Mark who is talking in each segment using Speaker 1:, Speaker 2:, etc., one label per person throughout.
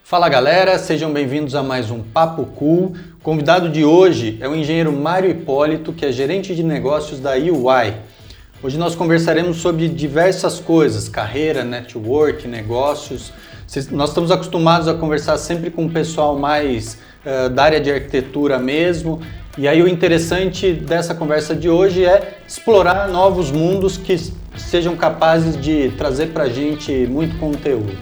Speaker 1: Fala galera, sejam bem-vindos a mais um Papo Cool. O convidado de hoje é o engenheiro Mário Hipólito, que é gerente de negócios da UI. Hoje nós conversaremos sobre diversas coisas, carreira, network, negócios. Nós estamos acostumados a conversar sempre com o pessoal mais da área de arquitetura mesmo. E aí o interessante dessa conversa de hoje é explorar novos mundos que sejam capazes de trazer para a gente muito conteúdo.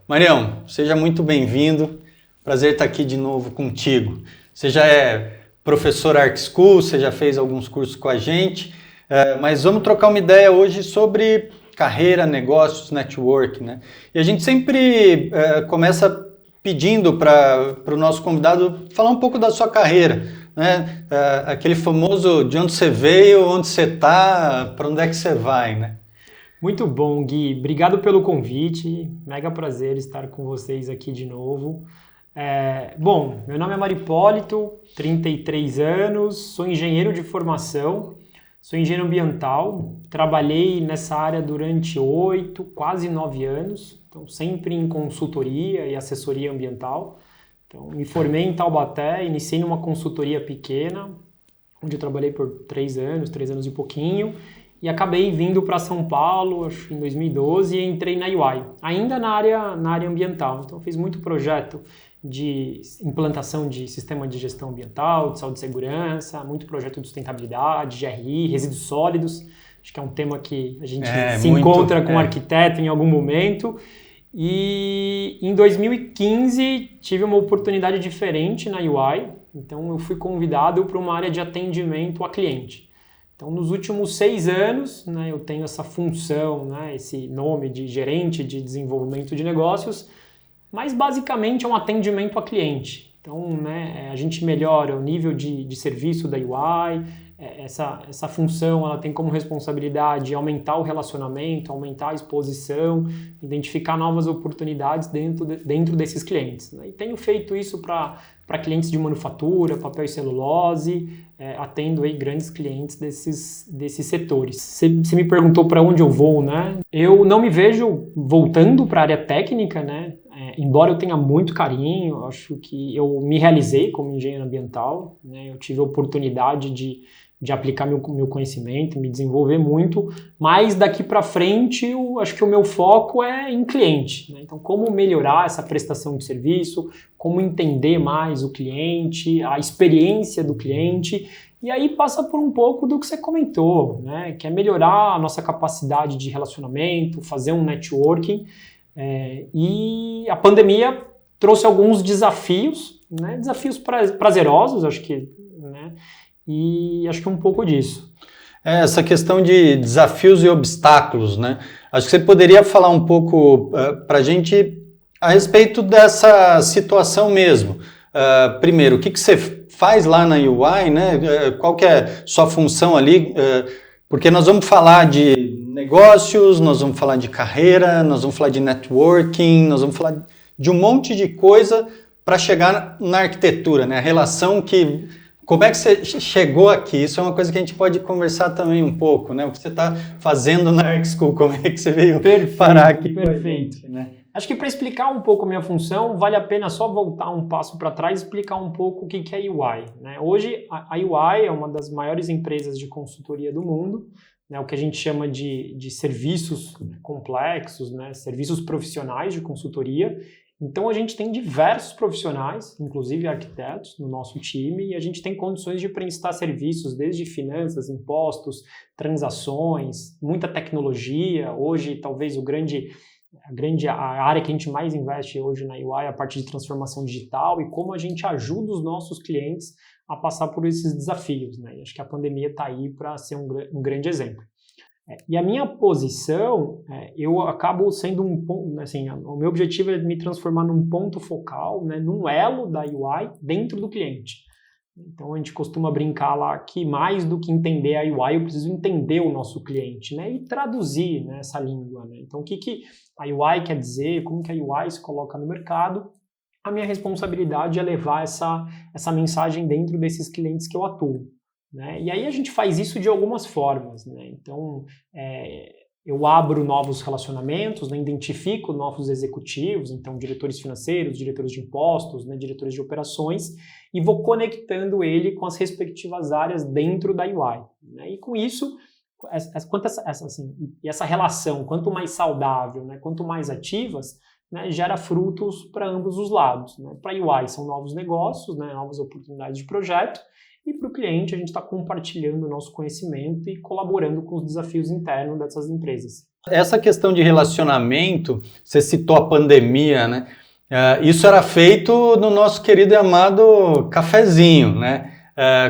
Speaker 1: Marião, seja muito bem-vindo. Prazer estar aqui de novo contigo. Você já é professor Arc School, você já fez alguns cursos com a gente, mas vamos trocar uma ideia hoje sobre carreira, negócios, network, né? E a gente sempre começa pedindo para o nosso convidado falar um pouco da sua carreira, né? Aquele famoso de onde você veio, onde você está, para onde é que você vai, né?
Speaker 2: Muito bom, Gui. Obrigado pelo convite. Mega prazer estar com vocês aqui de novo. Bom, meu nome é Mário Hipólito, 33 anos, sou engenheiro de formação, sou engenheiro ambiental, trabalhei nessa área durante 8, quase 9 anos, então sempre em consultoria e assessoria ambiental. Então, me formei em Taubaté, iniciei numa consultoria pequena, onde eu trabalhei por 3 anos e pouquinho, e acabei vindo para São Paulo, acho que em 2012, e entrei na UI, ainda na área ambiental. Então, fiz muito projeto de implantação de sistema de gestão ambiental, de saúde e segurança, muito projeto de sustentabilidade, GRI, resíduos sólidos. Acho que é um tema que a gente encontra com arquiteto em algum momento. E em 2015 tive uma oportunidade diferente na UI, então eu fui convidado para uma área de atendimento a cliente. Então, nos últimos 6 anos, né, eu tenho essa função, né, esse nome de gerente de desenvolvimento de negócios, mas basicamente é um atendimento a cliente. Então, né, a gente melhora o nível de serviço da UI, essa função ela tem como responsabilidade aumentar o relacionamento, aumentar a exposição, identificar novas oportunidades dentro desses clientes, né? E tenho feito isso para clientes de manufatura, papel e celulose, atendo aí grandes clientes desses setores. Você me perguntou para onde eu vou, né? Eu não me vejo voltando para a área técnica, né? Embora eu tenha muito carinho, acho que eu me realizei como engenheiro ambiental, né? Eu tive a oportunidade de aplicar meu conhecimento, me desenvolver muito, mas daqui para frente eu acho que o meu foco é em cliente, né? Então, como melhorar essa prestação de serviço, como entender mais o cliente, a experiência do cliente, e aí passa por um pouco do que você comentou, né? Que é melhorar a nossa capacidade de relacionamento, fazer um networking, e a pandemia trouxe alguns desafios, né? Desafios prazerosos, acho que, né? E acho que um pouco disso.
Speaker 1: Essa questão de desafios e obstáculos, né? Acho que você poderia falar um pouco para a gente a respeito dessa situação mesmo. Primeiro, o que você faz lá na UI, né? Qual que é sua função ali? Porque nós vamos falar de negócios, nós vamos falar de carreira, nós vamos falar de networking, nós vamos falar de um monte de coisa para chegar na arquitetura, né? A relação que... Como é que você chegou aqui? Isso é uma coisa que a gente pode conversar também um pouco, né? O que você está fazendo na Arc School, como é que você veio parar aqui?
Speaker 2: Perfeito. Né? Acho que para explicar um pouco a minha função, vale a pena só voltar um passo para trás e explicar um pouco o que é a UI. Né? Hoje, a UI é uma das maiores empresas de consultoria do mundo, né? O que a gente chama de serviços complexos, né? Serviços profissionais de consultoria. Então, a gente tem diversos profissionais, inclusive arquitetos, no nosso time, e a gente tem condições de prestar serviços desde finanças, impostos, transações, muita tecnologia. Hoje, talvez a área que a gente mais investe hoje na UI é a parte de transformação digital e como a gente ajuda os nossos clientes a passar por esses desafios, né? E acho que a pandemia está aí para ser um grande exemplo. E a minha posição, eu acabo sendo um ponto, assim, o meu objetivo é me transformar num ponto focal, né, num elo da UI dentro do cliente. Então a gente costuma brincar lá que mais do que entender a UI, eu preciso entender o nosso cliente, né, e traduzir, né, essa língua, né? Então o que a UI quer dizer, como que a UI se coloca no mercado. A minha responsabilidade é levar essa mensagem dentro desses clientes que eu atuo. né? E aí a gente faz isso de algumas formas, né? Então, eu abro novos relacionamentos, né? Identifico novos executivos, então diretores financeiros, diretores de impostos, né? Diretores de operações, e vou conectando ele com as respectivas áreas dentro da UI, né? E com isso, essa relação, quanto mais saudável, né? Quanto mais ativas, né, gera frutos para ambos os lados, né? Para a UI são novos negócios, né, novas oportunidades de projeto, e para o cliente a gente está compartilhando o nosso conhecimento e colaborando com os desafios internos dessas empresas.
Speaker 1: Essa questão de relacionamento, você citou a pandemia, né? Isso era feito no nosso querido e amado cafezinho, né?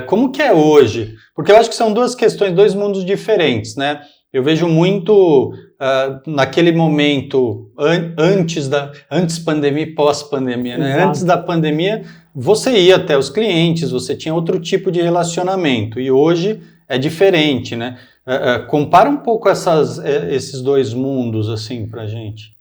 Speaker 1: Como que é hoje? Porque eu acho que são duas questões, dois mundos diferentes, né? Eu vejo muito naquele momento, antes pandemia e pós-pandemia, né?
Speaker 2: Exato.
Speaker 1: Antes da pandemia, você ia até os clientes, você tinha outro tipo de relacionamento, e hoje é diferente, né? Compara um pouco esses dois mundos, assim, pra gente.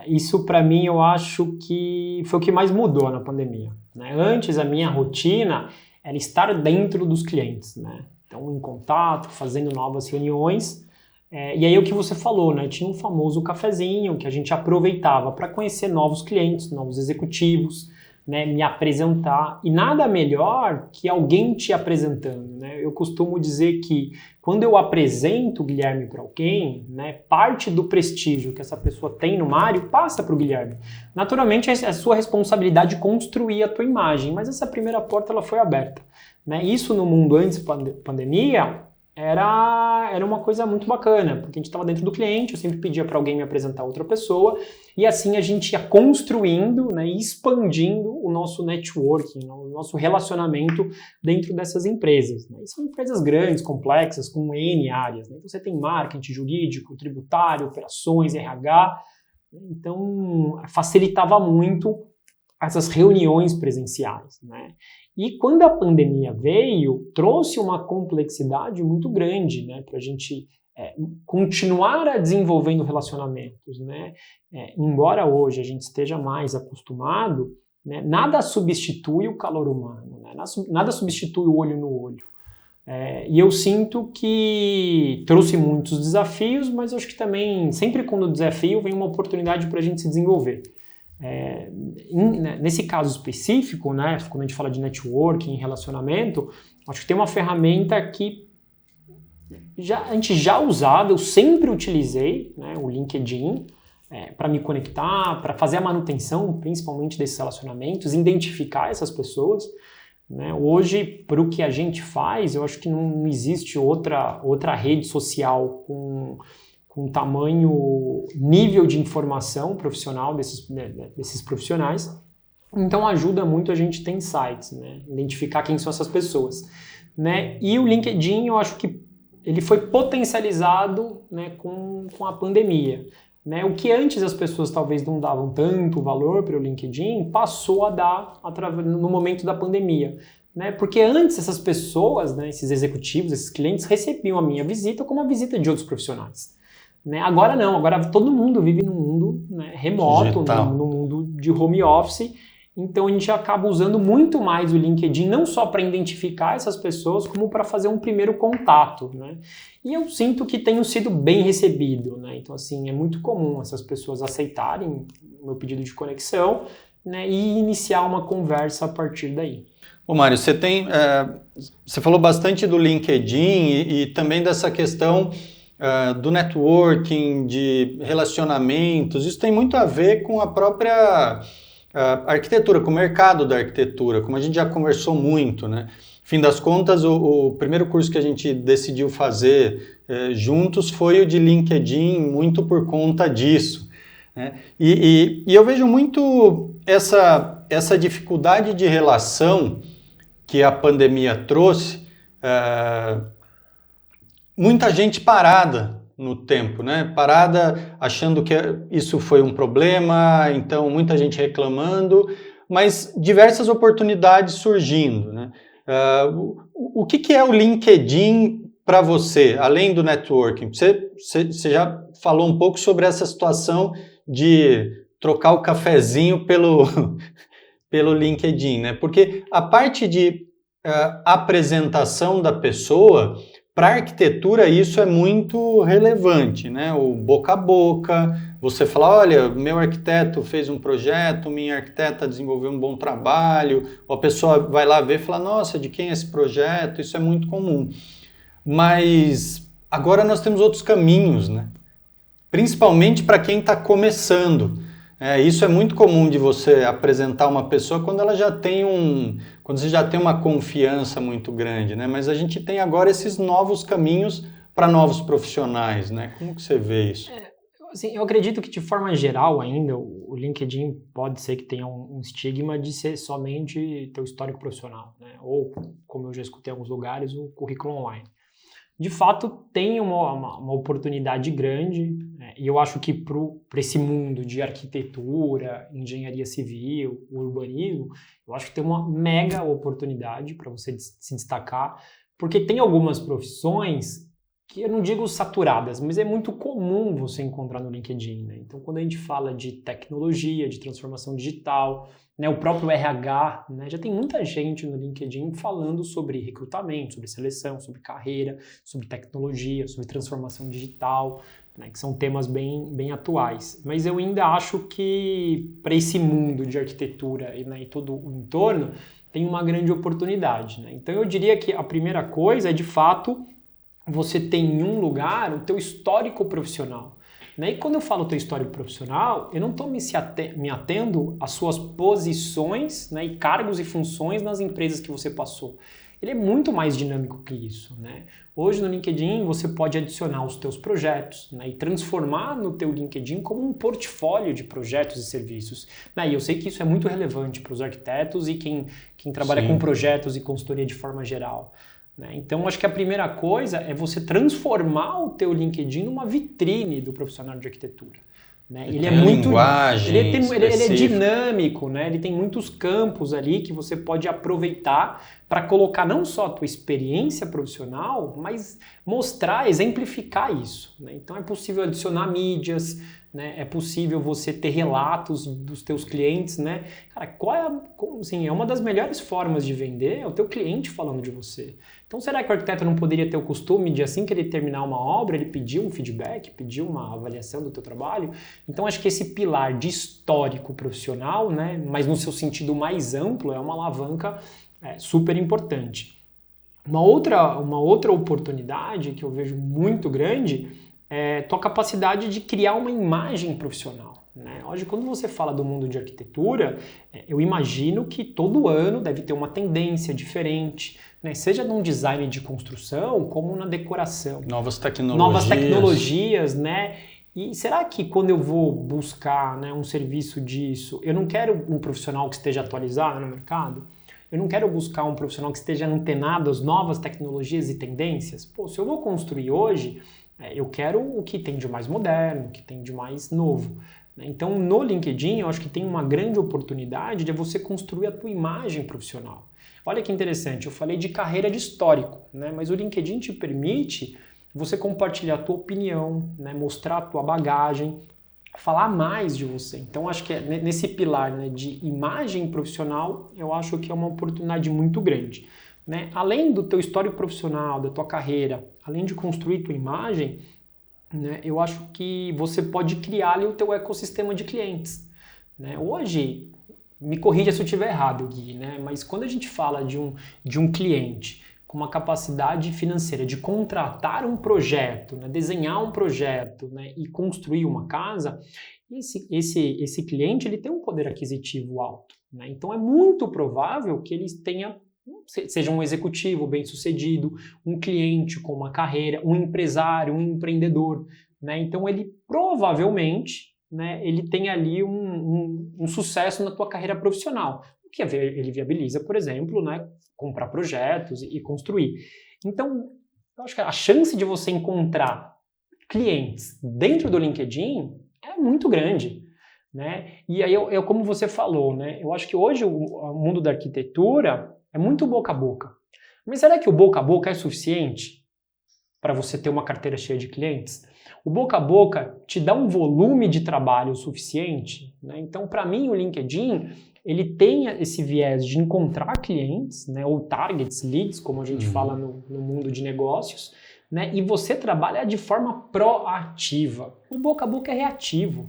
Speaker 2: Isso, para mim, eu acho que foi o que mais mudou na pandemia, né? Antes, a minha rotina era estar dentro dos clientes, né? Então, em contato, fazendo novas reuniões. E aí o que você falou, né? Tinha um famoso cafezinho que a gente aproveitava para conhecer novos clientes, novos executivos, né? Me apresentar. E nada melhor que alguém te apresentando, né? Eu costumo dizer que quando eu apresento o Guilherme para alguém, né, parte do prestígio que essa pessoa tem no Mário passa para o Guilherme. Naturalmente é sua responsabilidade construir a tua imagem, mas essa primeira porta ela foi aberta, né? Isso no mundo antes da pandemia era uma coisa muito bacana, porque a gente estava dentro do cliente, eu sempre pedia para alguém me apresentar outra pessoa, e assim a gente ia construindo, né, e expandindo o nosso networking, o nosso relacionamento dentro dessas empresas, né? E são empresas grandes, complexas, com N áreas, né? Você tem marketing, jurídico, tributário, operações, RH, então facilitava muito essas reuniões presenciais, né? E quando a pandemia veio, trouxe uma complexidade muito grande, né, para a gente continuar a desenvolvendo relacionamentos, né? Embora hoje a gente esteja mais acostumado, né, nada substitui o calor humano, né? Nada substitui o olho no olho. E eu sinto que trouxe muitos desafios, mas eu acho que também, sempre quando o desafio, vem uma oportunidade para a gente se desenvolver. Nesse caso específico, né, quando a gente fala de networking, relacionamento, acho que tem uma ferramenta que a gente já usava, eu sempre utilizei, né, o LinkedIn, para me conectar, para fazer a manutenção, principalmente desses relacionamentos, identificar essas pessoas, né? Hoje, para o que a gente faz, eu acho que não existe outra rede social com tamanho, nível de informação profissional desses profissionais. Então ajuda muito a gente ter insights, né? Identificar quem são essas pessoas, né? E o LinkedIn, eu acho que ele foi potencializado, né, com a pandemia, né? O que antes as pessoas talvez não davam tanto valor para o LinkedIn, passou a dar no momento da pandemia, né? Porque antes essas pessoas, né, esses executivos, esses clientes, recebiam a minha visita como a visita de outros profissionais. Né? Agora não, agora todo mundo vive num mundo, né, remoto, no mundo de home office, então a gente acaba usando muito mais o LinkedIn, não só para identificar essas pessoas, como para fazer um primeiro contato, né? E eu sinto que tenho sido bem recebido, né? Então assim, é muito comum essas pessoas aceitarem o meu pedido de conexão, né, e iniciar uma conversa a partir daí.
Speaker 1: Ô Mário, você falou bastante do LinkedIn e também dessa questão do networking, de relacionamentos. Isso tem muito a ver com a própria arquitetura, com o mercado da arquitetura, como a gente já conversou muito, né? Fim das contas, o primeiro curso que a gente decidiu fazer juntos foi o de LinkedIn, muito por conta disso, né? E eu vejo muito essa dificuldade de relação que a pandemia trouxe, muita gente parada no tempo, né? Parada achando que isso foi um problema, então muita gente reclamando, mas diversas oportunidades surgindo, né? O que é o LinkedIn para você, além do networking? Você já falou um pouco sobre essa situação de trocar o cafezinho pelo LinkedIn, né? Porque a parte de apresentação da pessoa, para a arquitetura isso é muito relevante, né? O boca a boca, você fala, olha, meu arquiteto fez um projeto, minha arquiteta desenvolveu um bom trabalho, ou a pessoa vai lá ver e fala, nossa, de quem é esse projeto? Isso é muito comum. Mas agora nós temos outros caminhos, né? Principalmente para quem está começando. Isso é muito comum de você apresentar uma pessoa quando ela já tem quando você já tem uma confiança muito grande, né? Mas a gente tem agora esses novos caminhos para novos profissionais, né? Como que você vê isso?
Speaker 2: Assim, eu acredito que de forma geral ainda o LinkedIn pode ser que tenha um estigma de ser somente teu histórico profissional, né? Ou, como eu já escutei em alguns lugares, o currículo online. De fato, tem uma oportunidade grande, né? E eu acho que para esse mundo de arquitetura, engenharia civil, urbanismo, eu acho que tem uma mega oportunidade para você se destacar, porque tem algumas profissões que eu não digo saturadas, mas é muito comum você encontrar no LinkedIn, né? Então, quando a gente fala de tecnologia, de transformação digital, né, o próprio RH, né, já tem muita gente no LinkedIn falando sobre recrutamento, sobre seleção, sobre carreira, sobre tecnologia, sobre transformação digital, né, que são temas bem atuais. Mas eu ainda acho que para esse mundo de arquitetura e todo o entorno, tem uma grande oportunidade, né? Então, eu diria que a primeira coisa é, de fato, você tem em um lugar o teu histórico profissional. E quando eu falo teu histórico profissional, eu não estou me atendo às suas posições, né, e cargos e funções nas empresas que você passou. Ele é muito mais dinâmico que isso, né? Hoje no LinkedIn você pode adicionar os teus projetos, né, e transformar no teu LinkedIn como um portfólio de projetos e serviços. E eu sei que isso é muito relevante para os arquitetos e quem trabalha com projetos e consultoria de forma geral. Então, acho que a primeira coisa é você transformar o teu LinkedIn numa vitrine do profissional de arquitetura. Ele é muito
Speaker 1: linguagem
Speaker 2: ele é dinâmico, né? Ele tem muitos campos ali que você pode aproveitar para colocar não só a tua experiência profissional, mas mostrar, exemplificar isso, né? Então é possível adicionar mídias, né? É possível você ter relatos dos teus clientes, né? Cara, é uma das melhores formas de vender é o teu cliente falando de você. Então, será que o arquiteto não poderia ter o costume de, assim que ele terminar uma obra, ele pedir um feedback, pedir uma avaliação do teu trabalho? Então, acho que esse pilar de histórico profissional, né, mas no seu sentido mais amplo, é uma alavanca super importante. Uma outra oportunidade que eu vejo muito grande é tua capacidade de criar uma imagem profissional. Hoje, quando você fala do mundo de arquitetura, eu imagino que todo ano deve ter uma tendência diferente, né? Seja num design de construção, como na decoração.
Speaker 1: Novas tecnologias,
Speaker 2: né? E será que quando eu vou buscar, né, um serviço disso, eu não quero um profissional que esteja atualizado no mercado? Eu não quero buscar um profissional que esteja antenado às novas tecnologias e tendências? Se eu vou construir hoje, eu quero o que tem de mais moderno, o que tem de mais novo. Então, no LinkedIn, eu acho que tem uma grande oportunidade de você construir a tua imagem profissional. Olha que interessante, eu falei de carreira de histórico, né? Mas o LinkedIn te permite você compartilhar a tua opinião, né? Mostrar a tua bagagem, falar mais de você. Então, acho que nesse pilar, né, de imagem profissional, eu acho que é uma oportunidade muito grande. Né? Além do teu histórico profissional, da tua carreira, além de construir tua imagem, né, eu acho que você pode criar ali o teu ecossistema de clientes. Né? Hoje, me corrija se eu estiver errado, Gui, né? Mas quando a gente fala de um cliente com uma capacidade financeira de contratar um projeto, né, desenhar um projeto, né, e construir uma casa, esse cliente ele tem um poder aquisitivo alto. Né? Então é muito provável que ele seja um executivo bem-sucedido, um cliente com uma carreira, um empresário, um empreendedor. Né? Então ele provavelmente, né, ele tem ali um sucesso na tua carreira profissional, o que ele viabiliza, por exemplo, né, comprar projetos e construir. Então, eu acho que a chance de você encontrar clientes dentro do LinkedIn é muito grande. Né? E aí, como você falou, né, eu acho que hoje o mundo da arquitetura é muito boca a boca. Mas será que o boca a boca é suficiente para você ter uma carteira cheia de clientes? O boca a boca te dá um volume de trabalho suficiente? Né? Então, para mim, o LinkedIn ele tem esse viés de encontrar clientes, né, ou targets, leads, como a gente fala no mundo de negócios, né, e você trabalha de forma proativa. O boca a boca é reativo.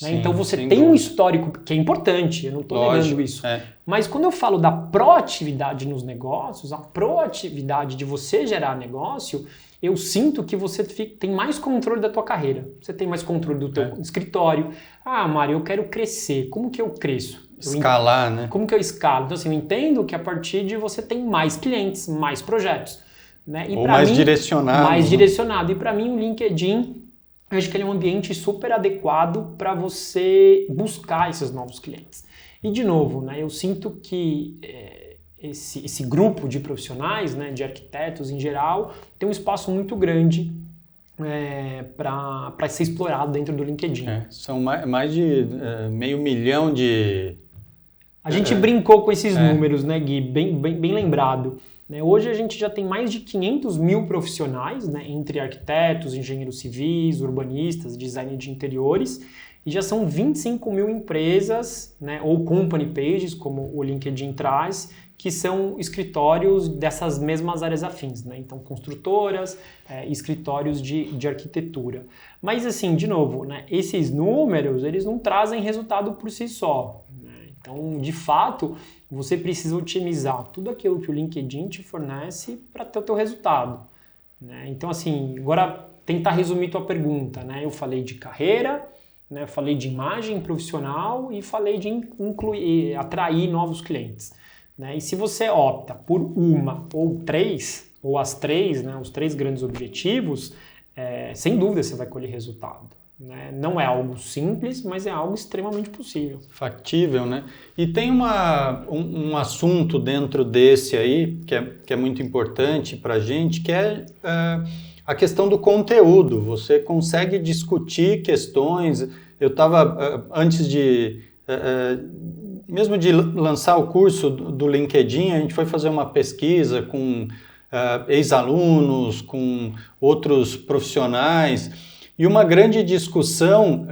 Speaker 2: Né?
Speaker 1: Sim,
Speaker 2: Então você tem
Speaker 1: dúvida.
Speaker 2: um histórico que é importante, eu não estou negando isso. Mas quando eu falo da proatividade nos negócios, a proatividade de você gerar negócio, eu sinto que você tem mais controle da tua carreira. Você tem mais controle do teu escritório. Ah, Mário, eu quero crescer. Como que eu cresço?
Speaker 1: Escalar, né?
Speaker 2: Como que eu escalo? Então assim, eu entendo que a partir de você tem mais clientes, mais projetos. Né? E
Speaker 1: ou mais
Speaker 2: mim,
Speaker 1: direcionado.
Speaker 2: Mais
Speaker 1: né?
Speaker 2: direcionado. E para mim o LinkedIn, eu acho que ele é um ambiente super adequado para você buscar esses novos clientes. E de novo, né, eu sinto que esse grupo de profissionais, né, de arquitetos em geral, tem um espaço muito grande para ser explorado dentro do LinkedIn.
Speaker 1: São mais de 500 mil de...
Speaker 2: A gente brincou com esses números, né, Gui? Bem lembrado. Hoje a gente já tem mais de 500 mil profissionais, né, entre arquitetos, engenheiros civis, urbanistas, design de interiores, e já são 25 mil empresas, né, ou company pages, como o LinkedIn traz, que são escritórios dessas mesmas áreas afins, né? Então construtoras, escritórios de arquitetura. Mas assim, de novo, né, esses números eles não trazem resultado por si só. Então, de fato, você precisa otimizar tudo aquilo que o LinkedIn te fornece para ter o teu resultado. Né? Então, assim, agora tentar resumir tua pergunta. Né? Eu falei de carreira, né? Eu falei de imagem profissional e falei de atrair novos clientes. Né? E se você opta por uma ou três, ou as três, né? Os três grandes objetivos, sem dúvida você vai colher resultado. Né? Não é algo simples, mas é algo extremamente possível.
Speaker 1: Factível, né? E tem um assunto dentro desse aí, que é muito importante para a gente, que é a questão do conteúdo. Você consegue discutir questões. Eu estava, antes de... mesmo de lançar o curso do LinkedIn, a gente foi fazer uma pesquisa com ex-alunos, com outros profissionais, e uma grande discussão,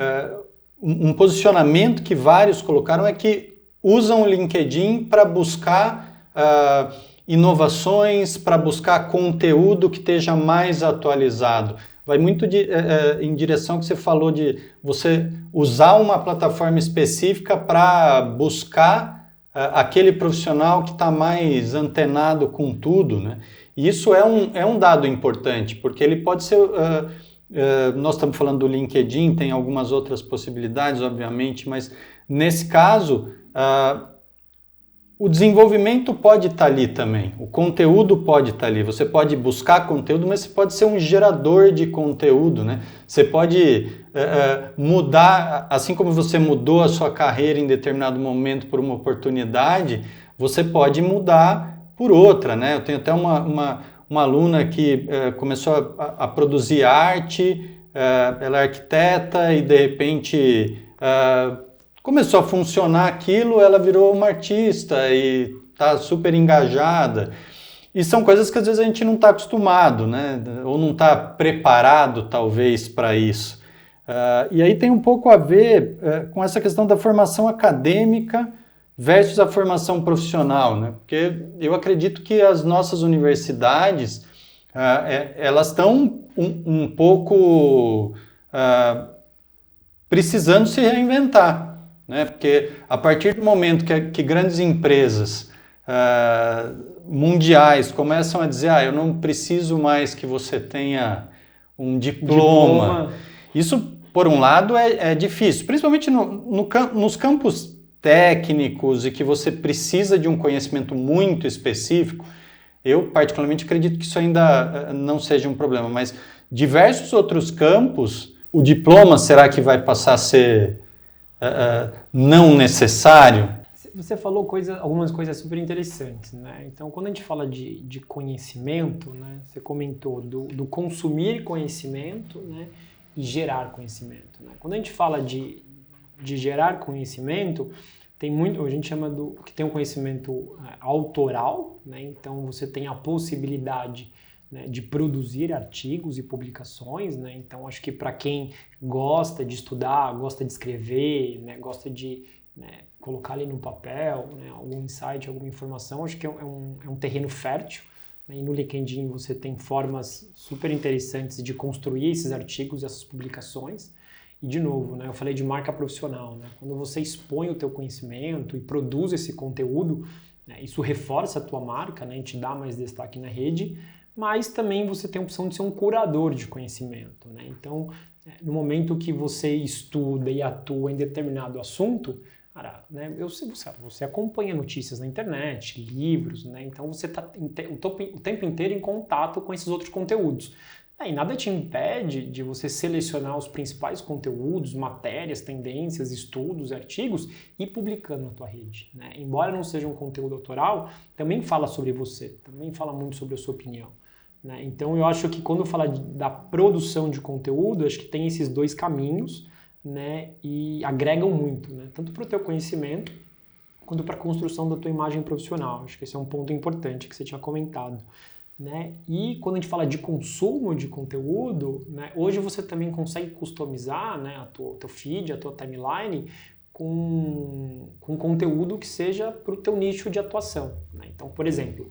Speaker 1: um posicionamento que vários colocaram é que usam o LinkedIn para buscar inovações, para buscar conteúdo que esteja mais atualizado. Vai muito em direção que você falou de você usar uma plataforma específica para buscar aquele profissional que está mais antenado com tudo, né? E isso é um dado importante, porque ele pode ser... nós estamos falando do LinkedIn, tem algumas outras possibilidades, obviamente, mas nesse caso, o desenvolvimento pode estar ali também, o conteúdo pode estar ali, você pode buscar conteúdo, mas você pode ser um gerador de conteúdo, né? Você pode mudar, assim como você mudou a sua carreira em determinado momento por uma oportunidade, você pode mudar por outra, né? Eu tenho até uma aluna que começou a produzir arte, ela é arquiteta e de repente começou a funcionar aquilo, ela virou uma artista e está super engajada. E são coisas que às vezes a gente não está acostumado, né? Ou não está preparado talvez para isso. E aí tem um pouco a ver com essa questão da formação acadêmica versus a formação profissional, né? Porque eu acredito que as nossas universidades, elas estão um pouco precisando se reinventar, né? Porque a partir do momento que grandes empresas mundiais começam a dizer, eu não preciso mais que você tenha um diploma. Isso, por um lado, é difícil, principalmente nos campos técnicos e que você precisa de um conhecimento muito específico. Eu, particularmente, acredito que isso ainda não seja um problema, mas diversos outros campos, o diploma será que vai passar a ser não necessário?
Speaker 2: Você falou algumas coisas super interessantes, né? Então, quando a gente fala de conhecimento, né, você comentou do consumir conhecimento, né, e gerar conhecimento. Né? Quando a gente fala de gerar conhecimento, a gente chama que tem um conhecimento autoral, né? Então você tem a possibilidade, né, de produzir artigos e publicações, né? Então acho que para quem gosta de estudar, gosta de escrever, né, gosta de né, colocar ali no papel, né, algum insight, alguma informação, acho que é um terreno fértil. Né, e no LinkedIn você tem formas super interessantes de construir esses artigos, essas publicações. E de novo, né, eu falei de marca profissional. Né, quando você expõe o teu conhecimento e produz esse conteúdo, né, isso reforça a tua marca, né, e te dá mais destaque na rede, mas também você tem a opção de ser um curador de conhecimento. Né? Então, no momento que você estuda e atua em determinado assunto, cara, né, você acompanha notícias na internet, livros, né, então você está o tempo inteiro em contato com esses outros conteúdos. E nada te impede de você selecionar os principais conteúdos, matérias, tendências, estudos, artigos e publicando na tua rede. Né? Embora não seja um conteúdo autoral, também fala sobre você, também fala muito sobre a sua opinião. Né? Então eu acho que quando fala da produção de conteúdo, acho que tem esses dois caminhos, né? E agregam muito, né? Tanto para o teu conhecimento quanto para a construção da tua imagem profissional. Acho que esse é um ponto importante que você tinha comentado. Né? E quando a gente fala de consumo de conteúdo, né, hoje você também consegue customizar, né, o teu feed, a tua timeline com conteúdo que seja para o teu nicho de atuação. Né? Então, por exemplo,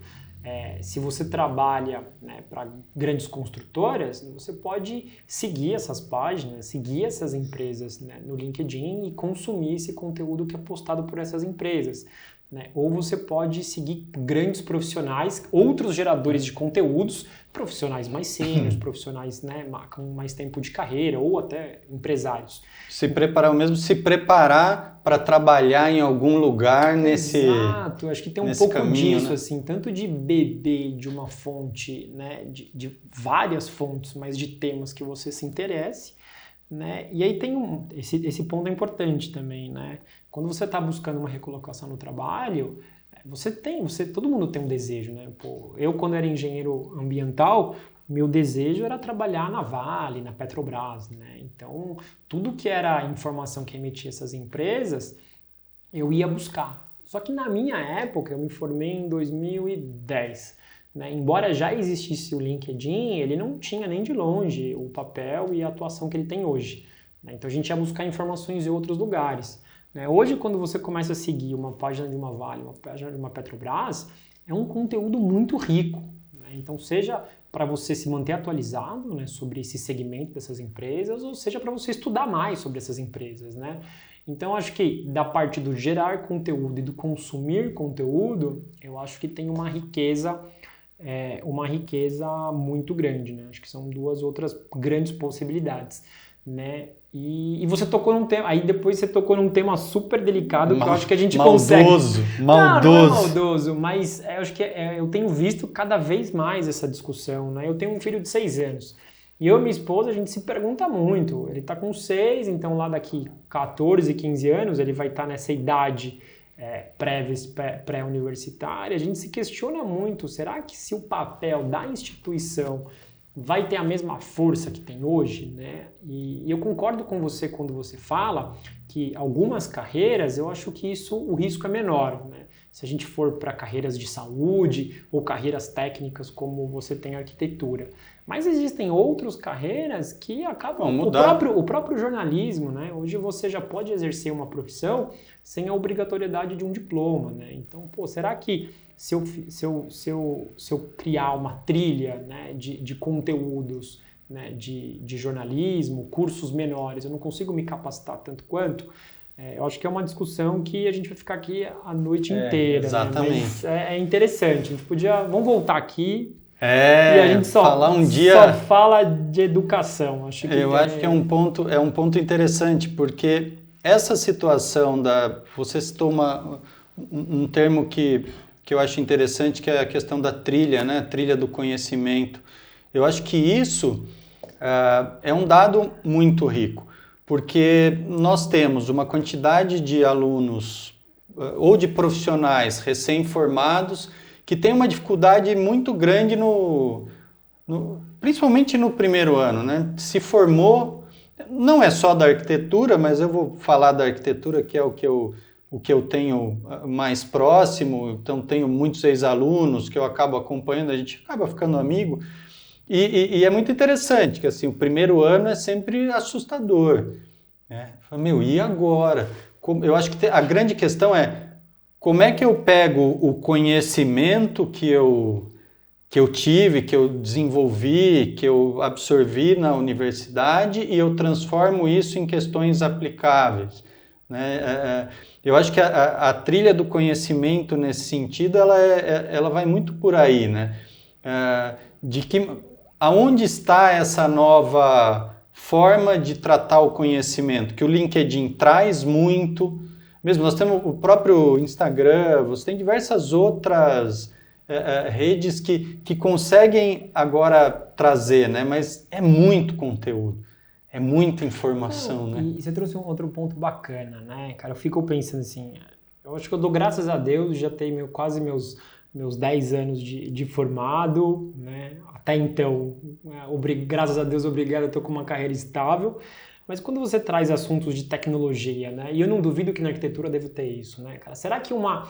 Speaker 2: se você trabalha, né, para grandes construtoras, você pode seguir essas páginas, seguir essas empresas, né, no LinkedIn e consumir esse conteúdo que é postado por essas empresas. Né? Ou você pode seguir grandes profissionais, outros geradores de conteúdos, profissionais mais sêniores, profissionais, né, com mais tempo de carreira, ou até empresários.
Speaker 1: Se preparar para trabalhar em algum lugar nesse
Speaker 2: Exato, acho que tem um pouco
Speaker 1: caminho,
Speaker 2: disso,
Speaker 1: né?
Speaker 2: assim, tanto de beber de uma fonte, né, de várias fontes, mas de temas que você se interesse. Né? E aí tem esse ponto é importante também, né? Quando você está buscando uma recolocação no trabalho, todo mundo tem um desejo, né? Pô, eu quando era engenheiro ambiental, meu desejo era trabalhar na Vale, na Petrobras, né? Então, tudo que era informação que emitia essas empresas, eu ia buscar. Só que na minha época, eu me formei em 2010, né? Embora já existisse o LinkedIn, ele não tinha nem de longe o papel e a atuação que ele tem hoje. Né? Então a gente ia buscar informações em outros lugares. Né? Hoje, quando você começa a seguir uma página de uma Vale, uma página de uma Petrobras, é um conteúdo muito rico. Né? Então, seja para você se manter atualizado, né, sobre esse segmento dessas empresas, ou seja para você estudar mais sobre essas empresas. Né? Então, acho que da parte do gerar conteúdo e do consumir conteúdo, eu acho que tem uma riqueza muito grande, né? Acho que são duas outras grandes possibilidades, né? E você tocou num tema, aí depois você tocou num tema super delicado que eu acho que a gente consegue...
Speaker 1: Maldoso.
Speaker 2: Não é maldoso, mas eu acho que eu tenho visto cada vez mais essa discussão, né? Eu tenho um filho de 6 anos e eu e minha esposa, a gente se pergunta muito. Ele tá com 6, então lá daqui 14, 15 anos ele vai estar nessa idade pré-universitária. A gente se questiona muito, será que se o papel da instituição vai ter a mesma força que tem hoje, né? E eu concordo com você quando você fala que algumas carreiras, eu acho que o risco é menor, né? Se a gente for para carreiras de saúde ou carreiras técnicas como você tem arquitetura. Mas existem outras carreiras que acabam... O próprio jornalismo, né? Hoje você já pode exercer uma profissão sem a obrigatoriedade de um diploma, né? Então, será que se eu criar uma trilha, né, de conteúdos, né, de jornalismo, cursos menores, eu não consigo me capacitar tanto quanto? Eu acho que é uma discussão que a gente vai ficar aqui a noite inteira.
Speaker 1: Exatamente.
Speaker 2: Né? Mas é interessante. A gente podia... Vamos voltar aqui. E a gente
Speaker 1: falar um dia...
Speaker 2: só fala de educação. Acho que
Speaker 1: acho que é um ponto interessante, porque essa situação você citou um termo que eu acho interessante, que é a questão da trilha, né? Trilha do conhecimento. Eu acho que isso é um dado muito rico, porque nós temos uma quantidade de alunos ou de profissionais recém-formados que tem uma dificuldade muito grande principalmente no primeiro ano, né? Se formou, não é só da arquitetura, mas eu vou falar da arquitetura, que é o que eu tenho mais próximo. Então tenho muitos ex-alunos que eu acabo acompanhando, a gente acaba ficando amigo, e é muito interessante que assim, o primeiro ano é sempre assustador, né? Fala, e agora? eu acho que a grande questão é como é que eu pego o conhecimento que eu tive, que eu desenvolvi, que eu absorvi na universidade e eu transformo isso em questões aplicáveis, né? Eu acho que a trilha do conhecimento nesse sentido, ela vai muito por aí, né? Aonde está essa nova forma de tratar o conhecimento, que o LinkedIn traz muito, mesmo nós temos o próprio Instagram, você tem diversas outras redes que conseguem agora trazer, né? Mas é muito conteúdo, é muita informação, né?
Speaker 2: E você trouxe um outro ponto bacana, né, cara? Eu fico pensando assim, eu acho que eu dou graças a Deus, já tenho quase meus 10 anos de formado, né? Até então, graças a Deus, obrigado, eu estou com uma carreira estável. Mas quando você traz assuntos de tecnologia, né? E eu não duvido que na arquitetura deve ter isso, né, cara? Será que uma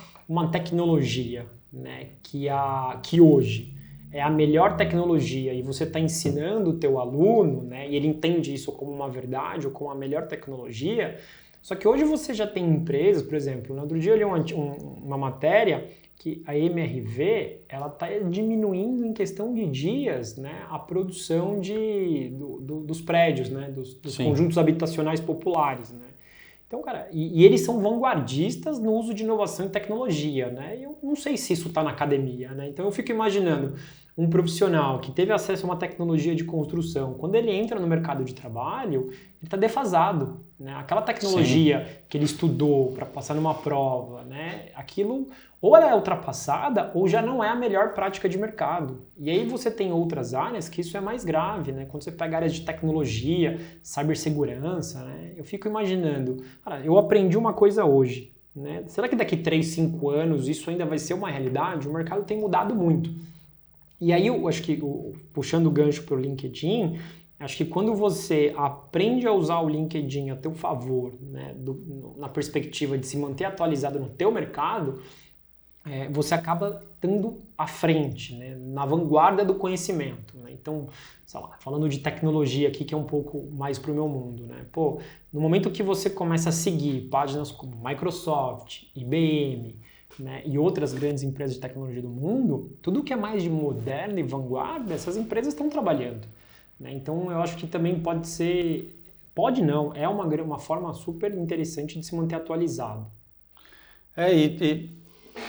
Speaker 2: tecnologia, né, que hoje é a melhor tecnologia e você está ensinando o teu aluno, né, e ele entende isso como uma verdade ou como a melhor tecnologia, só que hoje você já tem empresas, por exemplo, no outro dia eu li uma matéria que a MRV ela está diminuindo em questão de dias, né, a produção dos prédios, né, dos conjuntos habitacionais populares, né? Então, cara, e eles são vanguardistas no uso de inovação e tecnologia, né? Eu não sei se isso está na academia, né? Então eu fico imaginando um profissional que teve acesso a uma tecnologia de construção, quando ele entra no mercado de trabalho, ele está defasado, né? Aquela tecnologia que ele estudou para passar numa prova, né? Aquilo ou ela é ultrapassada ou já não é a melhor prática de mercado. E aí você tem outras áreas que isso é mais grave, né? Quando você pega áreas de tecnologia, cibersegurança, né? Eu fico imaginando, cara, eu aprendi uma coisa hoje, né? Será que daqui 3, 5 anos isso ainda vai ser uma realidade? O mercado tem mudado muito. E aí eu acho que, puxando o gancho para o LinkedIn, acho que quando você aprende a usar o LinkedIn a teu favor, né, na perspectiva de se manter atualizado no teu mercado, você acaba estando à frente, né, na vanguarda do conhecimento, né? Então, sei lá, falando de tecnologia aqui, que é um pouco mais para o meu mundo, né? Pô, no momento que você começa a seguir páginas como Microsoft, IBM, né, e outras grandes empresas de tecnologia do mundo, tudo que é mais de moderno e vanguarda, essas empresas estão trabalhando, né? Então, eu acho que também pode ser, pode não, é uma forma super interessante de se manter atualizado.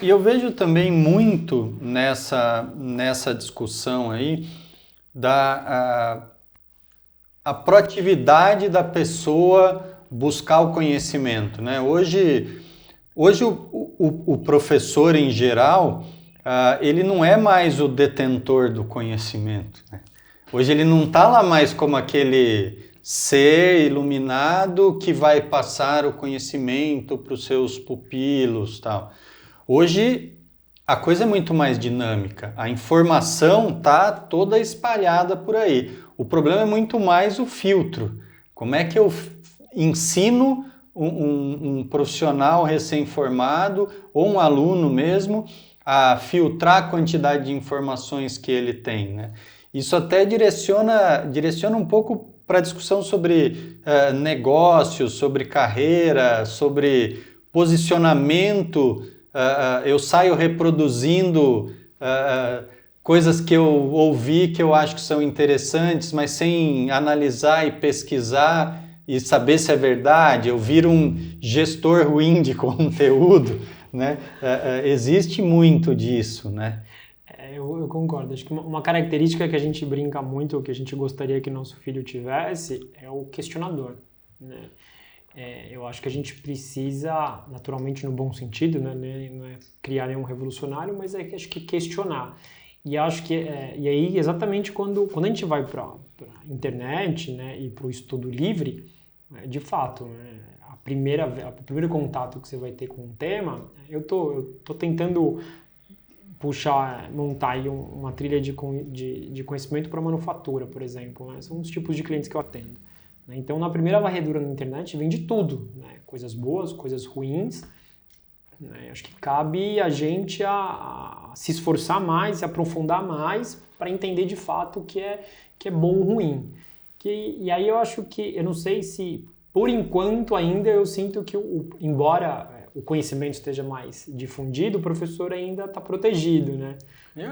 Speaker 1: E eu vejo também muito nessa discussão aí a proatividade da pessoa buscar o conhecimento, né? Hoje o professor em geral, ele não é mais o detentor do conhecimento, né? Hoje ele não está lá mais como aquele ser iluminado que vai passar o conhecimento para os seus pupilos, tal. Hoje a coisa é muito mais dinâmica, a informação está toda espalhada por aí. O problema é muito mais o filtro. Como é que eu ensino um profissional recém-formado ou um aluno mesmo a filtrar a quantidade de informações que ele tem, né? Isso até direciona um pouco para a discussão sobre negócios, sobre carreira, sobre posicionamento. Eu saio reproduzindo coisas que eu ouvi que eu acho que são interessantes, mas sem analisar e pesquisar e saber se é verdade. Eu viro um gestor ruim de conteúdo, né? Existe muito disso, né?
Speaker 2: Eu concordo. Acho que uma característica que a gente brinca muito, ou que a gente gostaria que nosso filho tivesse, é o questionador, né? Eu acho que a gente precisa, naturalmente no bom sentido, né, não é criar nenhum revolucionário, mas acho que questionar. E acho que e aí exatamente quando a gente vai para a internet, né, e para o estudo livre, de fato, né, o primeiro contato que você vai ter com um tema, eu tô tentando montar aí uma trilha de conhecimento para manufatura, por exemplo, né? São os tipos de clientes que eu atendo. Então, na primeira varredura na internet vem de tudo, né? Coisas boas, coisas ruins, né? Acho que cabe a gente a se esforçar mais, se aprofundar mais para entender de fato o que é bom ou ruim. E aí eu acho que, eu não sei se por enquanto ainda eu sinto que, embora o conhecimento esteja mais difundido, o professor ainda está protegido, né?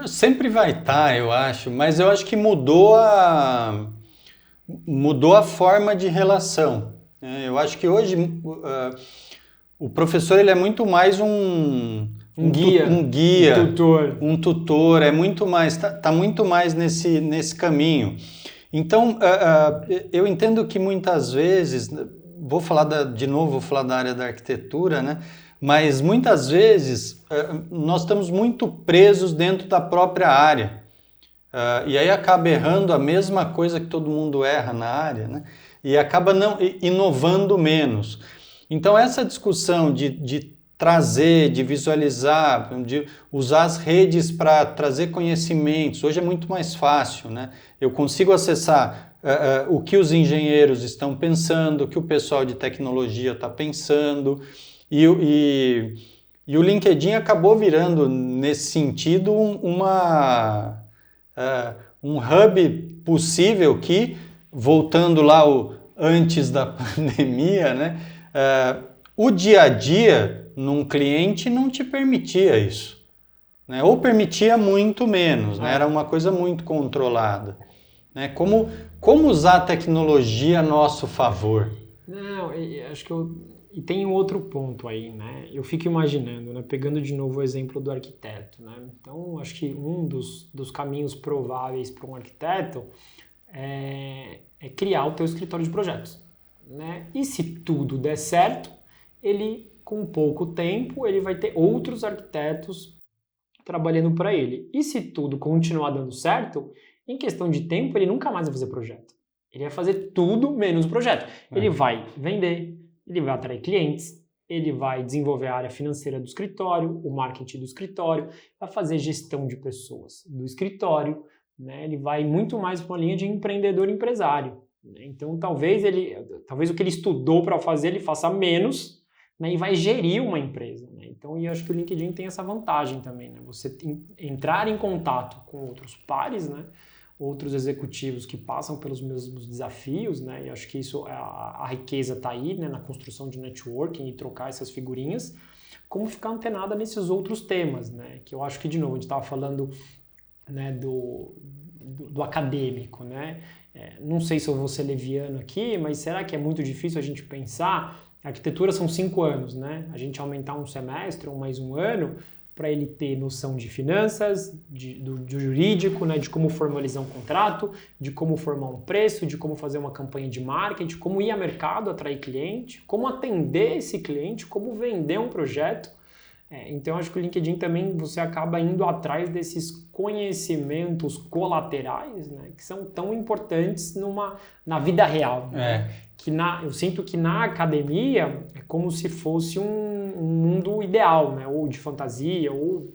Speaker 1: Sempre vai estar, eu acho, mas eu acho que mudou a forma de relação. Eu acho que hoje o professor ele é muito mais um guia, um tutor, é muito mais, tá muito mais nesse caminho. Então, eu entendo que muitas vezes, vou falar da área da arquitetura, né? Mas muitas vezes nós estamos muito presos dentro da própria área. E aí acaba errando a mesma coisa que todo mundo erra na área, né? E acaba não inovando menos. Então essa discussão de trazer, de visualizar, de usar as redes para trazer conhecimentos, hoje é muito mais fácil, né? Eu consigo acessar o que os engenheiros estão pensando, o que o pessoal de tecnologia está pensando, e o LinkedIn acabou virando, nesse sentido, um hub possível que, voltando lá antes da pandemia, né, o dia a dia num cliente não te permitia isso, né, ou permitia muito menos, né, era uma coisa muito controlada. Né, como usar a tecnologia a nosso favor?
Speaker 2: Não, acho que E tem um outro ponto aí, né? Eu fico imaginando, né? Pegando de novo o exemplo do arquiteto, né? Então, acho que um dos caminhos prováveis para um arquiteto é criar o teu escritório de projetos, né? E se tudo der certo, ele, com pouco tempo, ele vai ter outros arquitetos trabalhando para ele. E se tudo continuar dando certo, em questão de tempo, ele nunca mais vai fazer projeto. Ele vai fazer tudo menos projeto. Ele vai vender, ele vai atrair clientes, ele vai desenvolver a área financeira do escritório, o marketing do escritório, vai fazer gestão de pessoas do escritório, né? Ele vai muito mais para uma linha de empreendedor empresário. Né? Então, talvez o que ele estudou para fazer, ele faça menos, né? E vai gerir uma empresa. Né? Então, eu acho que o LinkedIn tem essa vantagem também, né? Você entrar em contato com outros pares, né? Outros executivos que passam pelos mesmos desafios, né? E acho que isso, a riqueza está aí, né? Na construção de networking e trocar essas figurinhas, como ficar antenada nesses outros temas, né? Que eu acho que, de novo, a gente estava falando, né, do acadêmico, né? Não sei se eu vou ser leviano aqui, mas será que é muito difícil a gente pensar? A arquitetura são 5 anos, né? A gente aumentar um semestre ou mais um ano, para ele ter noção de finanças, do jurídico, né, de como formalizar um contrato, de como formar um preço, de como fazer uma campanha de marketing, como ir ao mercado, atrair cliente, como atender esse cliente, como vender um projeto. Então, acho que o LinkedIn também você acaba indo atrás desses conhecimentos colaterais, né, que são tão importantes na vida real. Né? Eu sinto que na academia é como se fosse um mundo ideal, né? Ou de fantasia, ou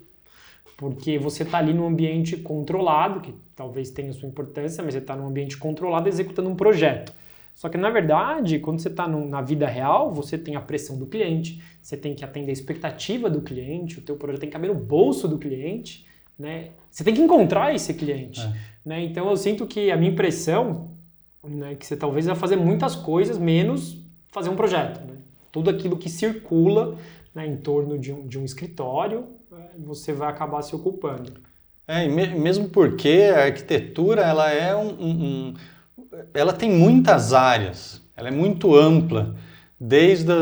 Speaker 2: porque você está ali num ambiente controlado, que talvez tenha sua importância, mas você está num ambiente controlado executando um projeto. Só que, na verdade, quando você está na vida real, você tem a pressão do cliente, você tem que atender a expectativa do cliente, o teu projeto tem que caber no bolso do cliente, né? Você tem que encontrar esse cliente. Né? Então, eu sinto que a minha impressão, né, que você talvez vai fazer muitas coisas, menos fazer um projeto. Né? Tudo aquilo que circula, né, em torno de um escritório, você vai acabar se ocupando.
Speaker 1: Mesmo porque a arquitetura ela é ela tem muitas áreas, ela é muito ampla, desde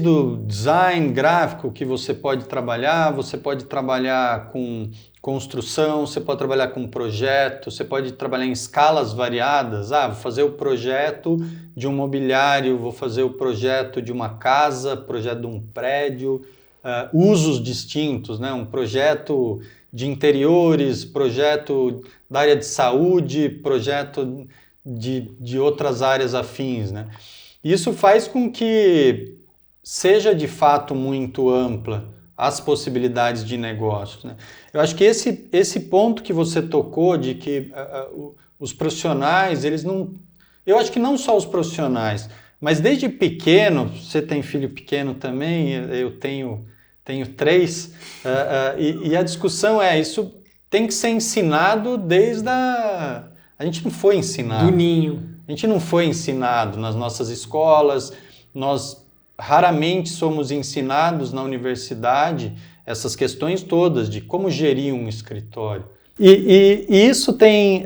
Speaker 1: o design gráfico que você pode trabalhar com construção, você pode trabalhar com projeto, você pode trabalhar em escalas variadas. Vou fazer o projeto de um mobiliário, vou fazer o projeto de uma casa, projeto de um prédio, usos distintos, né? Um projeto de interiores, projeto da área de saúde, projeto de outras áreas afins, né? Isso faz com que seja de fato muito ampla as possibilidades de negócios. Né? Eu acho que esse ponto que você tocou de que os profissionais, eles não... Eu acho que não só os profissionais, mas desde pequeno, você tem filho pequeno também, eu tenho 3, e a discussão isso tem que ser ensinado desde a... A gente não foi ensinado.
Speaker 2: Do ninho.
Speaker 1: A gente não foi ensinado nas nossas escolas, nós raramente somos ensinados na universidade essas questões todas de como gerir um escritório. E isso tem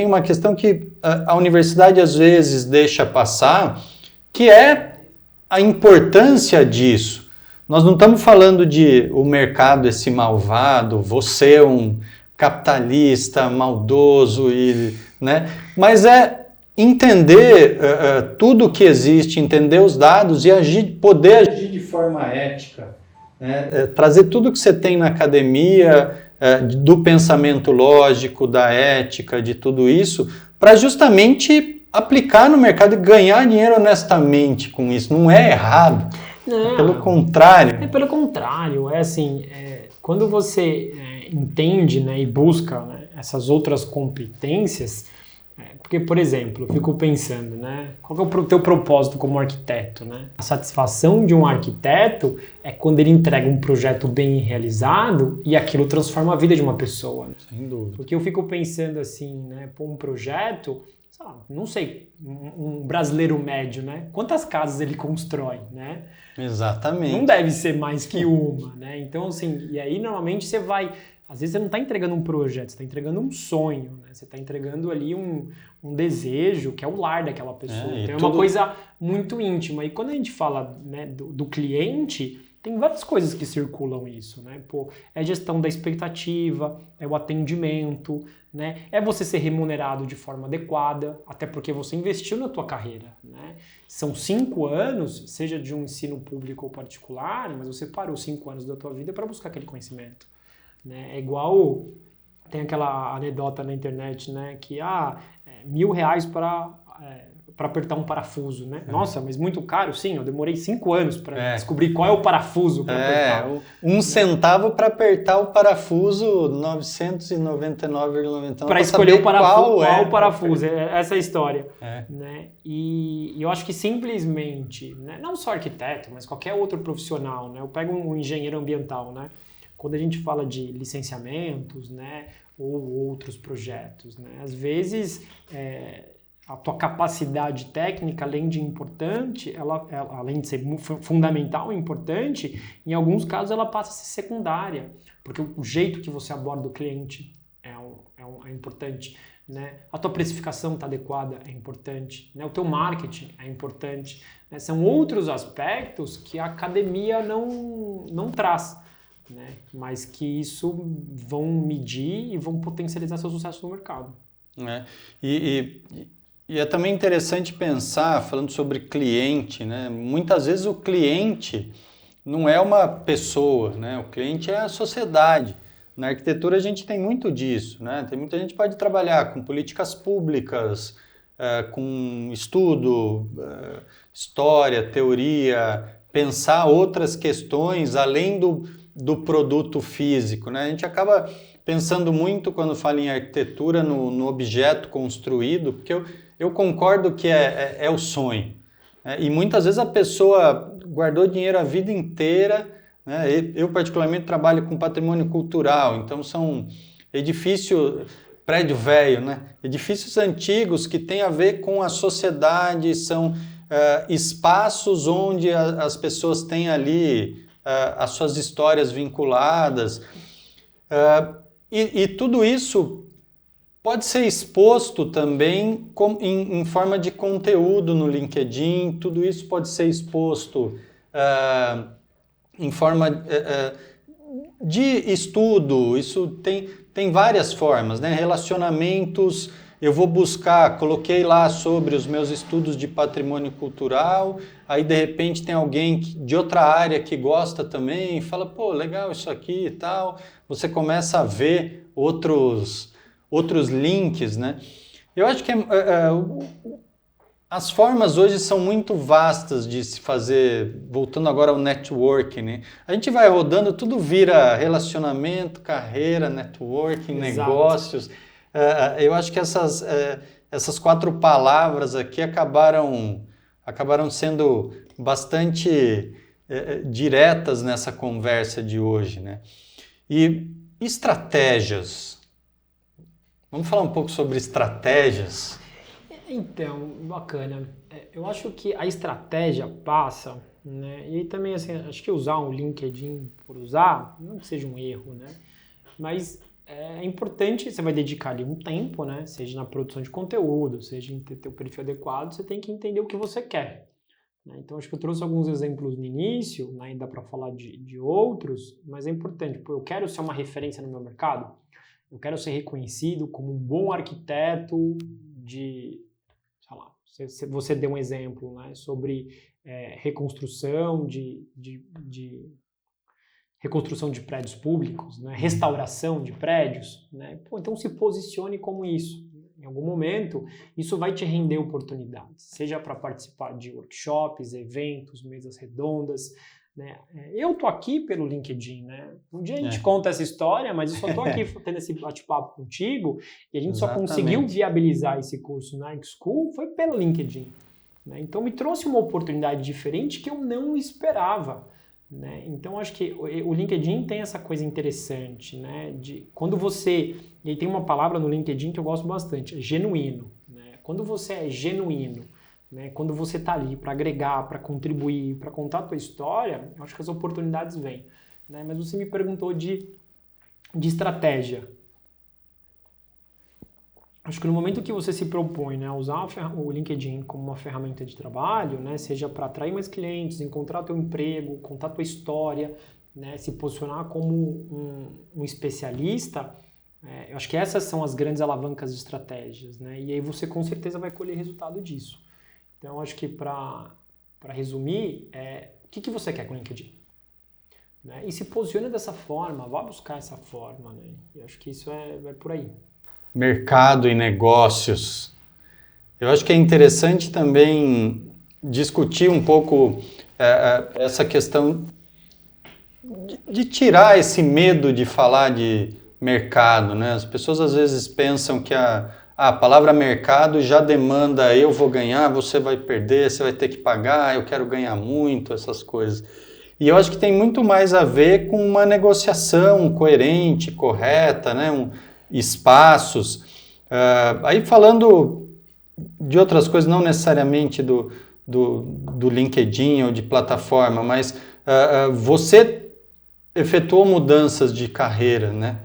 Speaker 1: uma questão que a universidade às vezes deixa passar, que é a importância disso. Nós não estamos falando de o mercado esse malvado, você é um capitalista maldoso, né? Mas é entender tudo que existe, entender os dados e poder agir de forma ética. Né? Trazer tudo que você tem na academia, do pensamento lógico, da ética, de tudo isso, para justamente aplicar no mercado e ganhar dinheiro honestamente com isso. Não é errado.
Speaker 2: Não,
Speaker 1: pelo contrário.
Speaker 2: Pelo contrário. Quando você entende, né, e busca, né, essas outras competências, porque, por exemplo, eu fico pensando, né, qual que é o teu propósito como arquiteto? Né? A satisfação de um arquiteto é quando ele entrega um projeto bem realizado e aquilo transforma a vida de uma pessoa. Né?
Speaker 1: Sem dúvida.
Speaker 2: Porque eu fico pensando assim, né, um projeto, não sei, um brasileiro médio, né? Quantas casas ele constrói, né?
Speaker 1: Exatamente.
Speaker 2: Não deve ser mais que uma, né? Então, assim, e aí normalmente você vai... Às vezes você não está entregando um projeto, você está entregando um sonho, né? Você está entregando ali um desejo, que é o lar daquela pessoa. Então é uma coisa muito íntima. E quando a gente fala, né, do cliente, tem várias coisas que circulam isso, né? É gestão da expectativa, é o atendimento, né? É você ser remunerado de forma adequada, até porque você investiu na tua carreira, né? São 5 anos, seja de um ensino público ou particular, mas você parou 5 anos da tua vida para buscar aquele conhecimento. Né? É igual, tem aquela anedota na internet, né, que R$1.000 para apertar um parafuso, né? Nossa, mas muito caro? Sim, eu demorei 5 anos para descobrir qual é o parafuso para apertar.
Speaker 1: Um centavo para apertar o parafuso, 999,99
Speaker 2: para escolher o parafuso, qual o parafuso, essa é a história. Né? E eu acho que simplesmente, né, não só arquiteto, mas qualquer outro profissional, né? Eu pego um engenheiro ambiental, né? Quando a gente fala de licenciamentos, né, ou outros projetos, né, às vezes a tua capacidade técnica, além de importante, ela além de ser fundamental e importante, em alguns casos ela passa a ser secundária, porque o jeito que você aborda o cliente é importante. Né? A tua precificação está adequada, é importante. Né? O teu marketing é importante. Né? São outros aspectos que a academia não traz. Né? Mas que isso vão medir e vão potencializar seu sucesso no mercado.
Speaker 1: E é também interessante pensar, falando sobre cliente, né? Muitas vezes o cliente não é uma pessoa, né? O cliente é a sociedade. Na arquitetura a gente tem muito disso, né? Tem muita gente que pode trabalhar com políticas públicas, com estudo, história, teoria, pensar outras questões além do produto físico, né? A gente acaba pensando muito quando fala em arquitetura no objeto construído, porque eu concordo que é o sonho. Né? E muitas vezes a pessoa guardou dinheiro a vida inteira, né? Eu particularmente trabalho com patrimônio cultural, então são prédio velho, né? Edifícios antigos que têm a ver com a sociedade, são espaços onde as pessoas têm ali as suas histórias vinculadas, e tudo isso pode ser exposto também em forma de conteúdo no LinkedIn, tudo isso pode ser exposto em forma de estudo, isso tem várias formas, né? Relacionamentos. Eu vou buscar, coloquei lá sobre os meus estudos de patrimônio cultural, aí de repente tem alguém de outra área que gosta também, fala, pô, legal isso aqui e tal. Você começa a ver outros links, né? Eu acho que as formas hoje são muito vastas de se fazer, voltando agora ao networking, né? A gente vai rodando, tudo vira relacionamento, carreira, networking,
Speaker 2: Exato.
Speaker 1: Negócios. Eu acho que essas 4 palavras aqui acabaram sendo bastante diretas nessa conversa de hoje, né? E estratégias. Vamos falar um pouco sobre estratégias?
Speaker 2: Então, bacana. Eu acho que a estratégia passa, né? E aí também, assim, acho que usar um LinkedIn por usar, não que seja um erro, né? Mas é importante, você vai dedicar ali um tempo, né? Seja na produção de conteúdo, seja em ter o perfil adequado, você tem que entender o que você quer, né? Então, acho que eu trouxe alguns exemplos no início, né? Ainda para falar de outros, mas é importante. Pô, eu quero ser uma referência no meu mercado, eu quero ser reconhecido como um bom arquiteto de, sei lá, você deu um exemplo, né, sobre reconstrução de reconstrução de prédios públicos, né, restauração de prédios, né? Pô, então se posicione como isso. Em algum momento, isso vai te render oportunidades, seja para participar de workshops, eventos, mesas redondas, né? Eu tô aqui pelo LinkedIn, né? Um dia a gente conta essa história, mas eu só tô aqui tendo esse bate-papo contigo e a gente só conseguiu viabilizar esse curso na X-School foi pelo LinkedIn, né? Então me trouxe uma oportunidade diferente que eu não esperava, né? Então acho que o LinkedIn tem essa coisa interessante, né? De quando você, e aí tem uma palavra no LinkedIn que eu gosto bastante, é genuíno, né? Quando você é genuíno, né? Quando você está ali para agregar, para contribuir, para contar a tua história, eu acho que as oportunidades vêm, né? Mas você me perguntou de estratégia. Acho que no momento que você se propõe, né, a usar o LinkedIn como uma ferramenta de trabalho, né, seja para atrair mais clientes, encontrar teu emprego, contar tua história, né, se posicionar como um especialista, eu acho que essas são as grandes alavancas de estratégias, né, e aí você com certeza vai colher resultado disso. Então, acho que para resumir, o que você quer com o LinkedIn? Né? E se posiciona dessa forma, vá buscar essa forma, né? E acho que isso vai por aí.
Speaker 1: Mercado e negócios. Eu acho que é interessante também discutir um pouco essa questão de tirar esse medo de falar de mercado, né? As pessoas às vezes pensam que a palavra mercado já demanda eu vou ganhar, você vai perder, você vai ter que pagar, eu quero ganhar muito, essas coisas. E eu acho que tem muito mais a ver com uma negociação coerente, correta, né? Espaços. Aí falando de outras coisas, não necessariamente do LinkedIn ou de plataforma, mas você efetuou mudanças de carreira, né?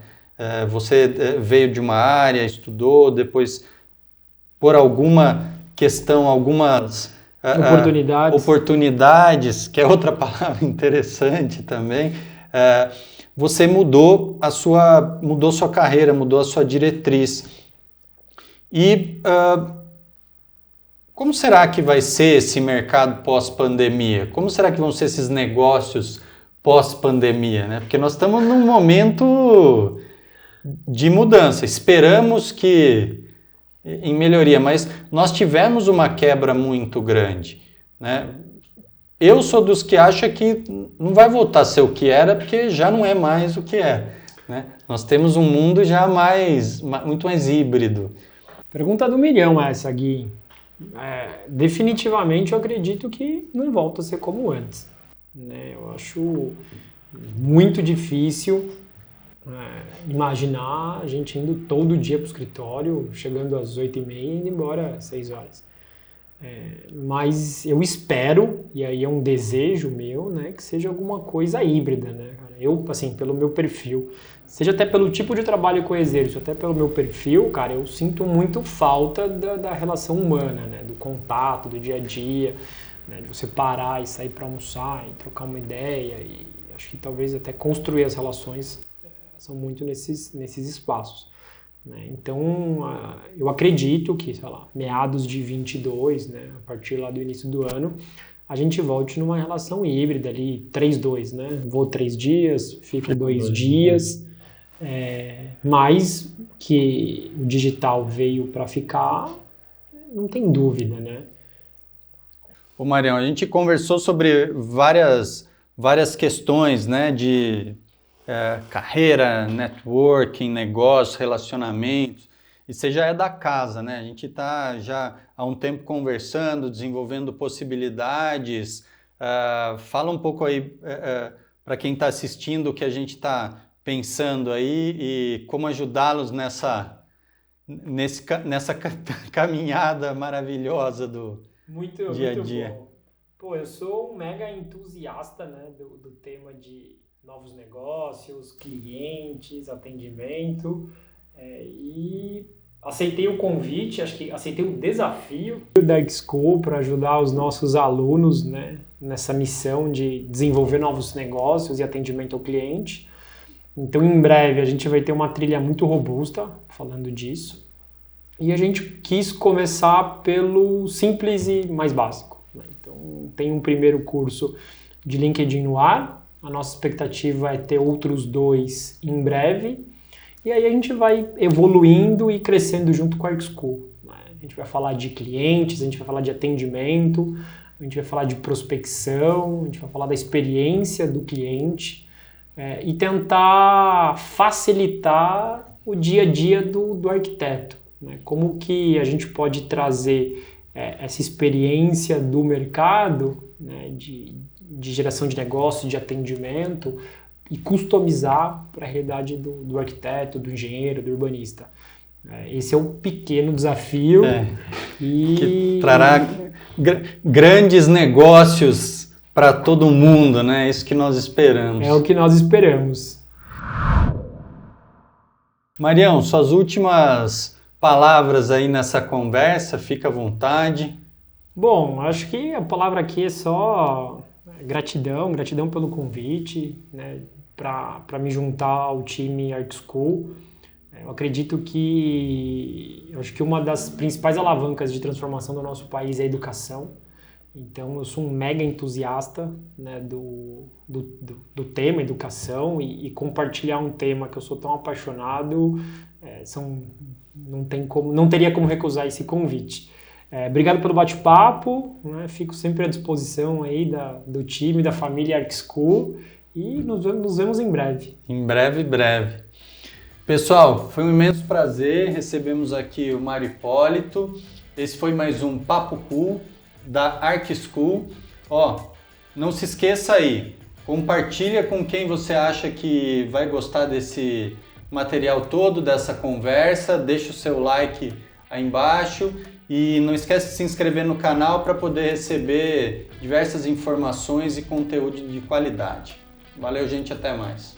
Speaker 1: Você veio de uma área, estudou, depois, por alguma questão, algumas oportunidades, que é outra palavra interessante também, você mudou sua carreira, mudou a sua diretriz. E como será que vai ser esse mercado pós-pandemia? Como será que vão ser esses negócios pós-pandemia, né? Porque nós estamos num momento de mudança. Esperamos que em melhoria, mas nós tivemos uma quebra muito grande, né? Eu sou dos que acha que não vai voltar a ser o que era, porque já não é mais o que é, né? Nós temos um mundo já muito mais híbrido.
Speaker 2: Pergunta do milhão essa, Gui. Definitivamente eu acredito que não volta a ser como antes, né? Eu acho muito difícil imaginar a gente indo todo dia para o escritório, chegando às 8h30 e indo embora às 6 horas. Mas eu espero, e aí é um desejo meu, né, que seja alguma coisa híbrida, né, cara? Eu, assim, pelo meu perfil, seja até pelo tipo de trabalho que eu exerço, até pelo meu perfil, cara, eu sinto muito falta da relação humana, né, do contato, do dia a dia, né, de você parar e sair para almoçar e trocar uma ideia, e acho que talvez até construir as relações são muito nesses espaços. Então, eu acredito que, sei lá, meados de 22, né, a partir lá do início do ano, a gente volte numa relação híbrida ali, 3-2, né? Vou 3 dias, fico 2 dias, mas que o digital veio para ficar, não tem dúvida, né?
Speaker 1: Ô Marião, a gente conversou sobre várias questões, né, de carreira, networking, negócios, relacionamentos, e você já é da casa, né? A gente está já há um tempo conversando, desenvolvendo possibilidades. Fala um pouco aí para quem está assistindo o que a gente está pensando aí e como ajudá-los nessa caminhada maravilhosa do dia a dia.
Speaker 2: Bom. Pô, eu sou um mega entusiasta, né, do tema de novos negócios, clientes, atendimento, e aceitei o convite, acho que aceitei o desafio da X-School para ajudar os nossos alunos, né, nessa missão de desenvolver novos negócios e atendimento ao cliente. Então, em breve, a gente vai ter uma trilha muito robusta falando disso. E a gente quis começar pelo simples e mais básico, né? Então, tem um primeiro curso de LinkedIn no ar. A nossa expectativa é ter outros 2 em breve. E aí a gente vai evoluindo e crescendo junto com a X-School, né? A gente vai falar de clientes, a gente vai falar de atendimento, a gente vai falar de prospecção, a gente vai falar da experiência do cliente, e tentar facilitar o dia a dia do arquiteto, né? Como que a gente pode trazer essa experiência do mercado, né, de geração de negócio, de atendimento, e customizar para a realidade do arquiteto, do engenheiro, do urbanista. Esse é um pequeno desafio
Speaker 1: que trará grandes negócios para todo mundo, né? É isso que nós esperamos.
Speaker 2: É o que nós esperamos.
Speaker 1: Marião, suas últimas palavras aí nessa conversa, fica à vontade.
Speaker 2: Bom, acho que a palavra aqui é só gratidão pelo convite, né, para me juntar ao time X-School. Eu acredito acho que uma das principais alavancas de transformação do nosso país é a educação. Então, eu sou um mega entusiasta, né, do tema educação, e compartilhar um tema que eu sou tão apaixonado, não teria como recusar esse convite. Obrigado pelo bate-papo, né? Fico sempre à disposição aí do time, da família X-School, e nos vemos em breve. Em
Speaker 1: breve. Pessoal, foi um imenso prazer, recebemos aqui o Mário Hipólito. Esse foi mais um Papo Cool da X-School. Não se esqueça aí, compartilha com quem você acha que vai gostar desse material todo, dessa conversa, deixa o seu like aí embaixo. E não esquece de se inscrever no canal para poder receber diversas informações e conteúdo de qualidade. Valeu, gente, até mais.